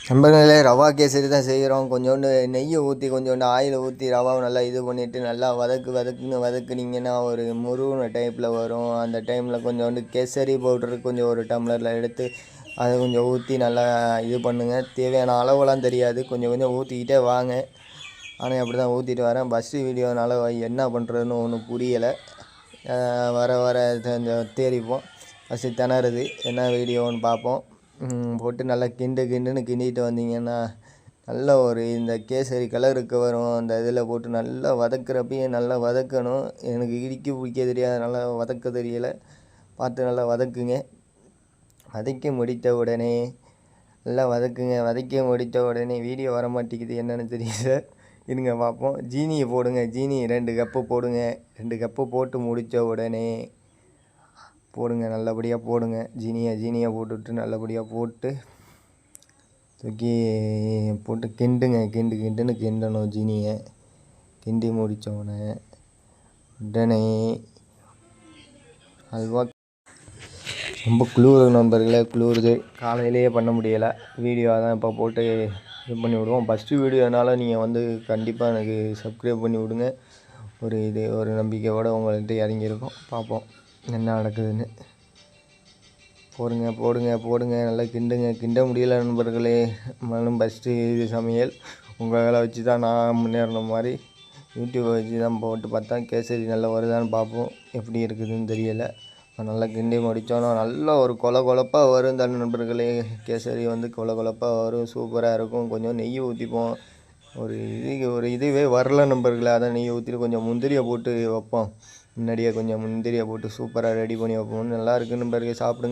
நண்பர்களே, ரவா கேசரி தான் செய்கிறோம். கொஞ்சோண்டு நெய்யை ஊற்றி கொஞ்சோண்டு ஆயிலை ஊற்றி ரவாவை நல்லா இது பண்ணிவிட்டு நல்லா வதக்குனீங்கன்னா ஒரு முருகின டைப்பில் வரும். அந்த டைமில் கொஞ்சோண்டு கேசரி பவுட்ரு கொஞ்சம் ஒரு டம்ளரில் எடுத்து அதை கொஞ்சம் ஊற்றி நல்லா இது பண்ணுங்கள். தேவையான அளவெல்லாம் தெரியாது, கொஞ்சம் கொஞ்சம் ஊற்றிக்கிட்டே வாங்க. ஆனால் அப்படி தான் ஊற்றிட்டு வரேன். ஃபஸ்ட்டு வீடியோனால என்ன பண்ணுறதுன்னு ஒன்றும் புரியலை. வர வர தேடிப்போம். ஃபஸ்ட்டு திணறுது, என்ன வீடியோன்னு பார்ப்போம். போட்டு நல்லா கிண்டுன்னு கிண்டிகிட்டு வந்தீங்கன்னா நல்ல ஒரு இந்த கேசரி கலருக்கு வரும். அந்த இதில் போட்டு நல்லா வதக்குறப்பயே நல்லா வதக்கணும். எனக்கு பிடிக்க தெரியாது, நல்லா வதக்க தெரியலை. பார்த்து நல்லா வதக்குங்க. வதக்கி முடித்த உடனே நல்லா வதக்குங்க. வதக்கி முடித்த உடனே வீடியோ வர மாட்டேங்குது, என்னென்னு தெரியல. இருங்க பார்ப்போம். ஜீனியை போடுங்க. ஜீனி 2 கப்பு போடுங்க. 2 கப்பு போட்டு முடித்த உடனே போடுங்க, நல்லபடியாக போடுங்க. ஜீனியை போட்டுவிட்டு நல்லபடியாக போட்டு தூக்கி போட்டு கிண்டுங்க. கிண்டுன்னு கிண்டணும். ஜீனியை கிண்டி முடித்தோடனே உடனே அல்வா ரொம்ப குளிர் நண்பர்களே, குளிருது. காலையிலேயே பண்ண முடியலை. வீடியோ தான் இப்போ போட்டு இது பண்ணி விடுவோம். ஃபஸ்ட்டு வீடியோனால நீங்கள் கண்டிப்பாக எனக்கு சப்ஸ்கிரைப் பண்ணி விடுங்க. ஒரு நம்பிக்கையோடு உங்கள்கிட்ட இறங்கியிருக்கோம். பார்ப்போம் என்ன நடக்குதுன்னு. போடுங்க. நல்லா கிண்ட முடியலை நண்பர்களே. மறுபடியும் ஃபஸ்ட்டு இது சமையல் உங்களை வச்சு தான் நான் முன்னேறின மாதிரி யூடியூப்பை வச்சு தான் போட்டு பார்த்தா கேசரி நல்லா வருதான்னு பார்ப்போம். எப்படி இருக்குதுன்னு தெரியலை. நல்லா கிண்டி முடித்தோன்னா நல்லா ஒரு கொலப்பாக வரும் தான் நண்பர்களே. கேசரி கொலப்பாக வரும், சூப்பராக இருக்கும். கொஞ்சம் நெய் ஊற்றிப்போம். ஒரு இதுவே வரல நண்பர்களே. அதான் நெய் ஊற்றிட்டு கொஞ்சம் முந்திரியை போட்டு வைப்போம். முன்னாடியே கொஞ்சம் முந்திரியை போட்டு சூப்பராக ரெடி பண்ணி வைப்போம். நல்லா இருக்குது நண்பர்களே, சாப்பிடுங்க.